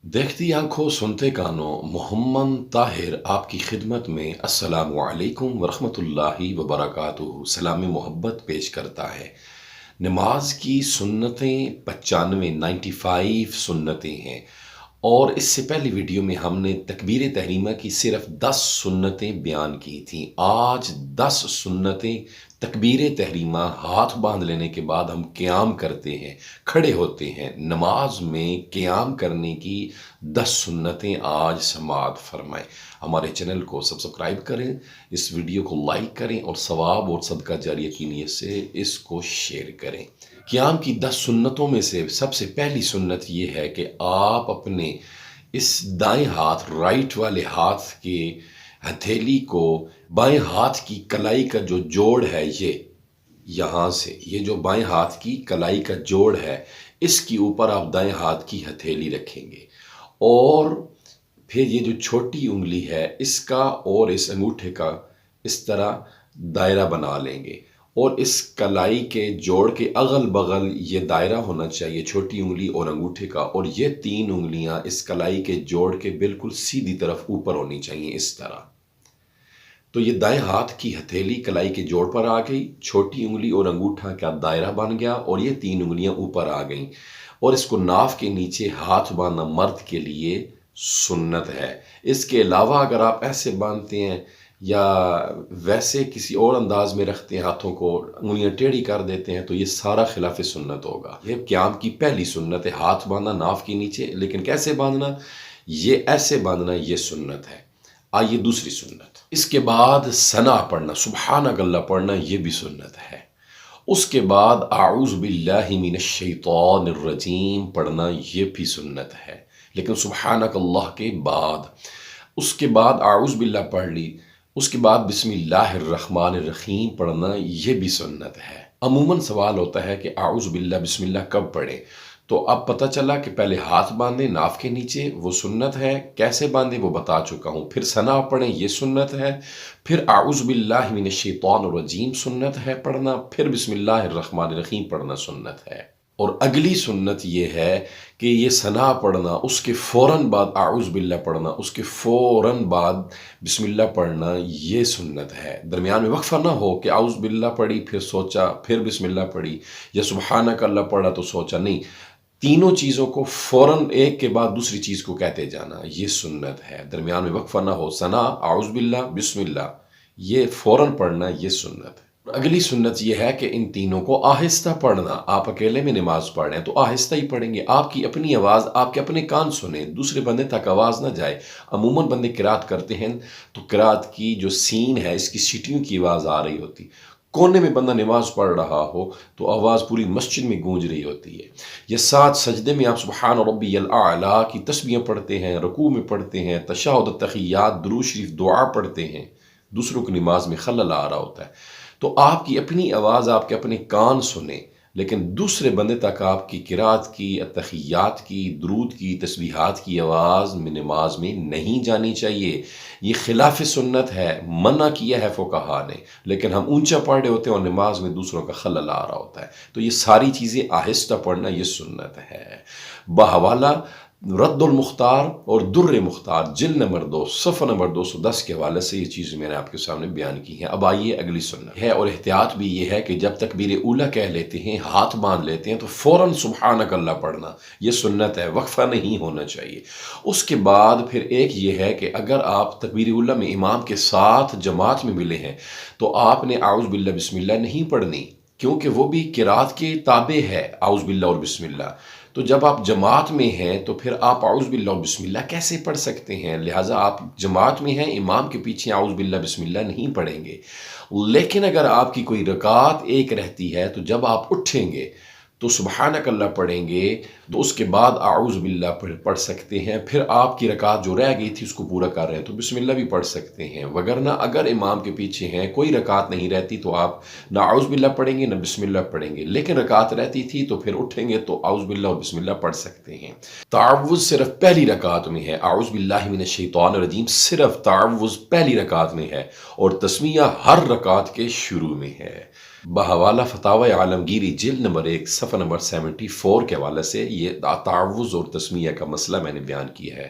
देखती आंखों सुनते कानों मोहम्मद ताहिर आपकी खिदमत में अस्सलामु अलैकुम वरहमतुल्लाहि वबरकातुहू सलाम मोहब्बत पेश करता है। नमाज की सुन्नतें 95 सुन्नतें हैं और इससे पहली वीडियो में हमने तकबीर तहरीमा की सिर्फ 10 सुन्नतें बयान की थी। आज 10 सुन्नतें तकबीर तहरीमा हाथ बांध लेने के बाद हम क़याम करते हैं, खड़े होते हैं। नमाज में क़याम करने की 10 सुन्नतें आज समाअत फरमाएं। हमारे चैनल को सब्सक्राइब करें, इस वीडियो को लाइक करें और सवाब और सदका जारिया की नीयत से इसको शेयर करें। क़याम की 10 सुन्नतों में से सबसे पहली सुन्नत ये है कि आप अपने इस दाएं हाथ राइट वाले हाथ के हथेली को बाएं हाथ की कलाई का जो जोड़ है यहाँ से ये जो बाएं हाथ की कलाई का जोड़ है इसके ऊपर आप दाएं हाथ की हथेली रखेंगे और फिर ये जो छोटी उंगली है इसका और इस अंगूठे का इस तरह दायरा बना लेंगे और इस कलाई के जोड़ के अगल बगल ये दायरा होना चाहिए, छोटी उंगली और अंगूठे का, और ये 3 उंगलियां इस कलाई के जोड़ के बिल्कुल सीधी तरफ ऊपर होनी चाहिए इस तरह। तो ये दाएं हाथ की हथेली कलाई के जोड़ पर आ गई, छोटी उंगली और अंगूठा का दायरा बन गया और ये 3 उंगलियां ऊपर आ गईं और इसको नाफ के नीचे हाथ बांधना मर्द के लिए सुन्नत है। इसके अलावा अगर आप ऐसे बांधते हैं या वैसे किसी और अंदाज में रखते हैं, हाथों को उंगलियां टेढ़ी कर देते हैं, तो ये सारा खिलाफ सुन्नत होगा। ये क़याम की पहली सुन्नत है, हाथ बांधना नाफ के नीचे। लेकिन कैसे बांधना? ये ऐसे बांधना, ये सुन्नत है। आइए दूसरी सुन्नत, इसके बाद सना पढ़ना, सुब्हानकल्लाह पढ़ना, ये भी सुन्नत है। उसके बाद आऊज़ु बिल्लाहि मिनश शैतानिर रजीम पढ़ना, ये भी सुन्नत है। लेकिन सुब्हानकल्लाह के बाद, उसके बाद आऊज़ु बिल्लाह पढ़ ली, उसके बाद बिस्मिल्लाहिर्रहमानिर्रहीम पढ़ना, ये भी सुन्नत है। अमूमन सवाल होता है कि आऊज़ु बिल्लाह बिस्मिल्लाह कब पढ़ें, तो अब पता चला कि पहले हाथ बांधें नाफ के नीचे, वो सुन्नत है। कैसे बांधें वो बता चुका हूँ। फिर सना पढ़ें, ये सुन्नत है। फिर आऊज़ु बिल्लाहि मिनश शैतानिर रजीम सुन्नत है पढ़ना। फिर बिस्मिल्लाहिर्रहमानिर्रहीम पढ़ना सुन्नत है। और अगली सुन्नत ये है कि ये सना पढ़ना, उसके फ़ौरन बाद आऊज़ु बिल्लाह पढ़ना, उसके फ़ौरन बाद बिस्मिल्लाह पढ़ना, ये सुन्नत है। दरमियान में वक्फ़ा ना हो कि आऊज़ु बिल्लाह पढ़ी फिर सोचा फिर बिस्मिल्लाह पढ़ी, या सुब्हानकल्लाह पढ़ा तो सोचा, नहीं, तीनों चीज़ों को फ़ौरन एक के बाद दूसरी चीज़ को कहते जाना, ये सुन्नत है। दरमियान में वक्फ़ा ना हो, सना, आऊज़ु बिल्लाह, बिस्मिल्लाह, ये फ़ौरन पढ़ना, ये सुन्नत है। अगली सुन्नत यह है कि इन तीनों को आहिस्ता पढ़ना। आप अकेले में नमाज पढ़ रहे हैं तो आहिस्ता ही पढ़ेंगे। आपकी अपनी आवाज़, आपके अपने कान सुने, दूसरे बंदे तक आवाज़ ना जाए। अमूमन बंदे किरात करते हैं तो किरात की जो सीन है इसकी सीटियों की आवाज़ आ रही होती, कोने में बंदा नमाज पढ़ रहा हो तो आवाज़ पूरी मस्जिद में गूंज रही होती है। ये साथ सजदे में आप सुब्हान रब्बियल आला की तस्बीहें पढ़ते हैं, रुकू में पढ़ते हैं, तशहुद, तहियात, दुरूद शरीफ, दुआ पढ़ते हैं, दूसरों की नमाज में खलल आ रहा होता है। तो आपकी अपनी आवाज़ आपके अपने कान सुने, लेकिन दूसरे बंदे तक आपकी किरात की, तहियात की, दुरूद की, तस्बीहात की आवाज़ में नमाज में नहीं जानी चाहिए। ये खिलाफ सुन्नत है, मना किया है फ़ुक़हा ने, लेकिन हम ऊंचा पढ़ रहे होते हैं और नमाज में दूसरों का खलल आ रहा होता है। तो ये सारी चीज़ें आहिस्ता पढ़ना, ये सुन्नत है। बहवाला रद्दुल मुख्तार और दुर्र मुख्तार जिल्द नंबर 2 सफ़ा नंबर 210 के हवाले से ये चीज़ मैंने आपके सामने बयान की है। अब आइए अगली सुन्नत है, और एहतियात भी ये है कि जब तकबीर ऊला कह लेते हैं, हाथ बांध लेते हैं, तो फ़ौरन सुब्हानकल्लाह पढ़ना, ये सुन्नत है, वक्फ़ा नहीं होना चाहिए। उसके बाद फिर एक ये है कि अगर आप तकबीर ऊला में इमाम के साथ जमात में मिले हैं तो आपने आऊज़ु बिल्लाह बिस्मिल्लाह नहीं पढ़नी, क्योंकि वो भी किरात के ताबे है आऊज़ु बिल्लाह और बिस्मिल्लाह। तो जब आप जमात में हैं तो फिर आप आऊज़ु बिल्लाह और बिस्मिल्लाह कैसे पढ़ सकते हैं? लिहाजा आप जमात में हैं, इमाम के पीछे आऊज़ु बिल्लाह बिस्मिल्लाह नहीं पढ़ेंगे। लेकिन अगर आपकी कोई रकात एक रहती है तो जब आप उठेंगे तो सुब्हानकल्लाह पढ़ेंगे, तो उसके बाद आऊज़ु बिल्लाह पढ़ सकते हैं। फिर आपकी रकात जो रह गई थी उसको पूरा कर रहे हैं तो बिस्मिल्लाह भी पढ़ सकते हैं। वगरना अगर इमाम के पीछे हैं, कोई रकात नहीं रहती, तो आप ना आऊज़ु बिल्लाह पढ़ेंगे ना बिस्मिल्लाह पढ़ेंगे। लेकिन रकात रहती थी तो फिर उठेंगे तो आऊज़ु बिल्लाह और बिस्मिल्लाह पढ़ सकते हैं। तावुज़ सिर्फ पहली रकात में है, आऊज़ु बिल्लाहि मिनश शैतानिर रजीम सिर्फ तावुज़ पहली रकात में है और तस्मिया हर रकात के शुरू में है। بحوالہ فتاوی عالمگیری جلد نمبر 1 صفحہ نمبر 74 کے حوالے سے یہ تعوض اور تسمیہ کا مسئلہ میں نے بیان کیا ہے۔